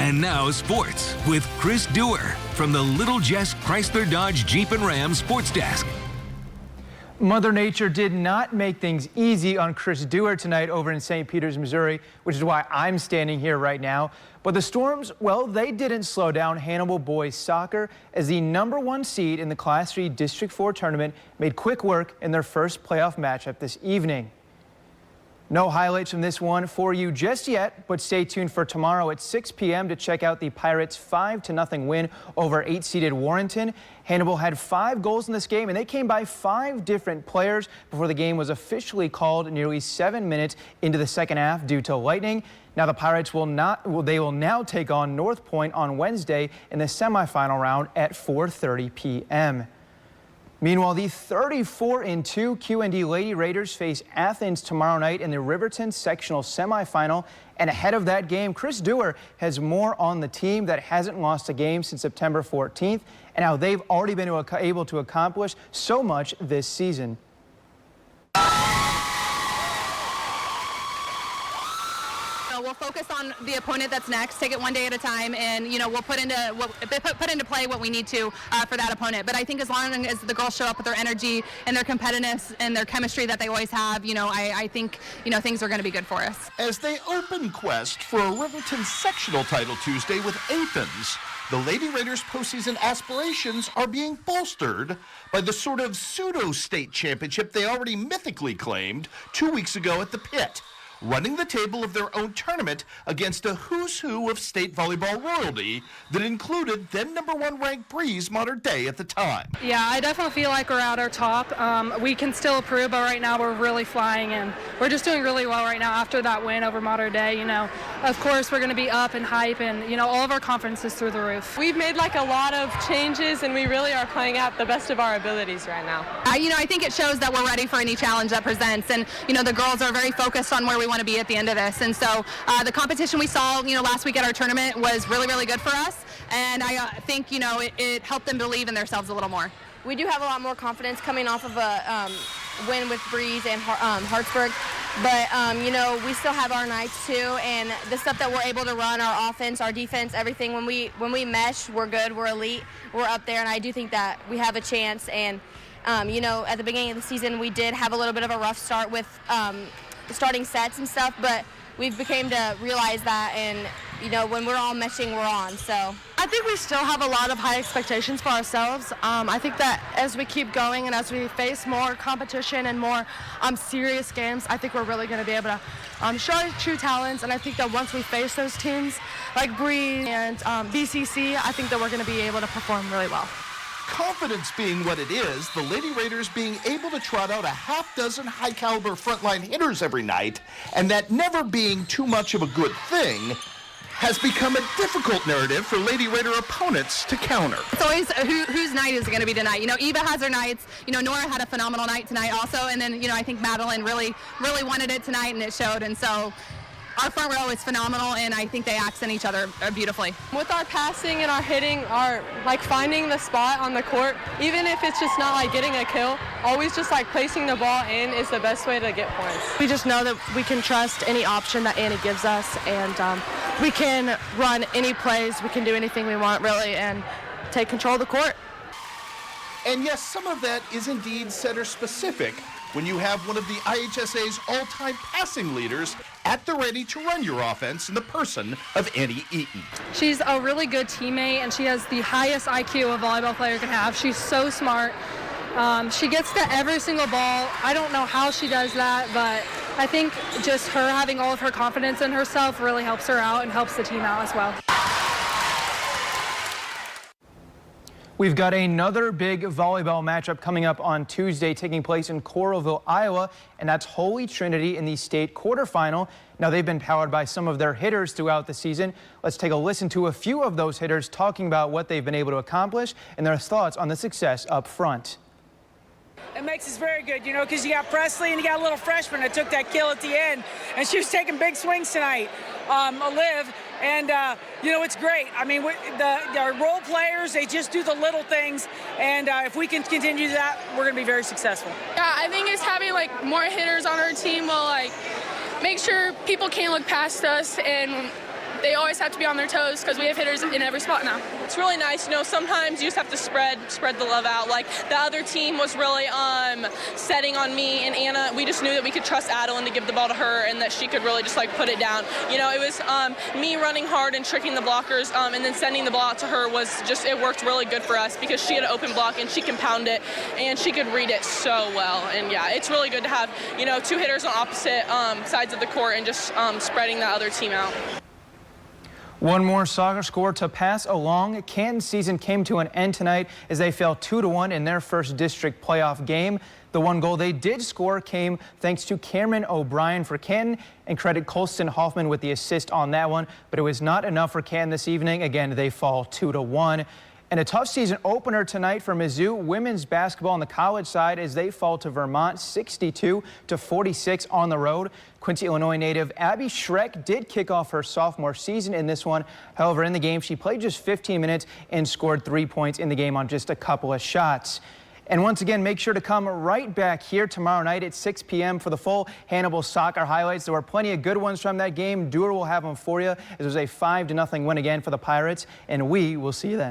And now sports with Chris Dewar from the Little Jess Chrysler Dodge Jeep and Ram Sports Desk. Mother Nature did not make things easy on Chris Dewar tonight over in St. Peters, Missouri, which is why I'm standing here right now. But the Storms, well, they didn't slow down Hannibal boys soccer as the #1 seed in the Class 3 District 4 tournament made quick work in their first playoff matchup this evening. No highlights from this one for you just yet, but stay tuned for tomorrow at 6 p.m. to check out the Pirates' 5-0 win over 8-seeded Warrenton. Hannibal had 5 goals in this game, and they came by 5 different players before the game was officially called nearly 7 minutes into the second half due to lightning. Now the Pirates will now take on North Point on Wednesday in the semifinal round at 4:30 p.m. Meanwhile, the 34-2 QND Lady Raiders face Athens tomorrow night in the Riverton sectional semifinal. And ahead of that game, Chris Dewar has more on the team that hasn't lost a game since September 14th and how they've already been able to accomplish so much this season. We'll focus on the opponent that's next, take it one day at a time, and we'll put into play what we need to for that opponent. But I think as long as the girls show up with their energy and their competitiveness and their chemistry that they always have, I think things are going to be good for us. As they open quest for a Riverton sectional title Tuesday with Athens, the Lady Raiders' postseason aspirations are being bolstered by the sort of pseudo-state championship they already mythically claimed 2 weeks ago at the Pit, running the table of their own tournament against a who's who of state volleyball royalty that included then #1 ranked Breeze Modern Day at the time. Yeah, I definitely feel like we're at our top. We can still improve, but right now we're really flying, and we're just doing really well right now after that win over Modern Day. Of course, we're going to be up and hype, and all of our confidence is through the roof. We've made a lot of changes, and we really are playing at the best of our abilities right now. I think it shows that we're ready for any challenge that presents, and the girls are very focused on where we want to be at the end of this. And so the competition we saw last week at our tournament was really, really good for us, and I think it helped them believe in themselves a little more. We do have a lot more confidence coming off of a win with Breeze and Hartsburg, but we still have our nights too, and the stuff that we're able to run, our offense, our defense, everything, when we mesh, we're good, we're elite, we're up there, and I do think that we have a chance. And at the beginning of the season we did have a little bit of a rough start with starting sets and stuff, but we've become to realize that, and when we're all meshing, we're on. So I think we still have a lot of high expectations for ourselves. I think that as we keep going and as we face more competition and more serious games, I think we're really going to be able to show our true talents. And I think that once we face those teams like Breeze and BCC, I think that we're going to be able to perform really well. Confidence being what it is, the Lady Raiders being able to trot out a half-dozen high-caliber frontline hitters every night, and that never being too much of a good thing, has become a difficult narrative for Lady Raider opponents to counter. It's always whose night is it going to be tonight. Eva has her nights. Nora had a phenomenal night tonight also, and then I think Madeline really wanted it tonight, and it showed. And so our front row is phenomenal, and I think they accent each other beautifully. With our passing and our hitting, our finding the spot on the court, even if it's just not getting a kill, always just placing the ball in is the best way to get points. We just know that we can trust any option that Annie gives us, and we can run any plays, we can do anything we want really, and take control of the court. And yes, some of that is indeed center specific when you have one of the IHSA's all-time passing leaders at the ready to run your offense in the person of Annie Eaton. She's a really good teammate, and she has the highest IQ a volleyball player can have. She's so smart. She gets to every single ball. I don't know how she does that, but I think just her having all of her confidence in herself really helps her out and helps the team out as well. We've got another big volleyball matchup coming up on Tuesday, taking place in Coralville, Iowa, and that's Holy Trinity in the state quarterfinal. Now, they've been powered by some of their hitters throughout the season. Let's take a listen to a few of those hitters talking about what they've been able to accomplish and their thoughts on the success up front. It makes us very good, because you got Presley and you got a little freshman that took that kill at the end, and she was taking big swings tonight, Olive, and, it's great. I mean, our role players, they just do the little things, and if we can continue that, we're going to be very successful. Yeah, I think it's having, more hitters on our team will, make sure people can't look past us, and they always have to be on their toes because we have hitters in every spot now. It's really nice. You know, sometimes you just have to spread the love out. Like the other team was really setting on me and Anna. We just knew that we could trust Adeline to give the ball to her and that she could really just like put it down. You know, it was me running hard and tricking the blockers and then sending the ball out to her was just, it worked really good for us because she had an open block and she can pound it and she could read it so well. And yeah, it's really good to have, you know, two hitters on opposite sides of the court and just spreading the other team out. One more soccer score to pass along. Canton's season came to an end tonight as they fell 2-1 in their first district playoff game. The one goal they did score came thanks to Cameron O'Brien for Canton, and credit Colston Hoffman with the assist on that one. But it was not enough for Canton this evening. Again, they fall 2-1. And a tough season opener tonight for Mizzou women's basketball on the college side as they fall to Vermont 62-46 on the road. Quincy, Illinois native Abby Schreck did kick off her sophomore season in this one. However, in the game, she played just 15 minutes and scored 3 points in the game on just a couple of shots. And once again, make sure to come right back here tomorrow night at 6 p.m. for the full Hannibal soccer highlights. There were plenty of good ones from that game. Dewar will have them for you. It was a 5-0 win again for the Pirates, and we will see you then.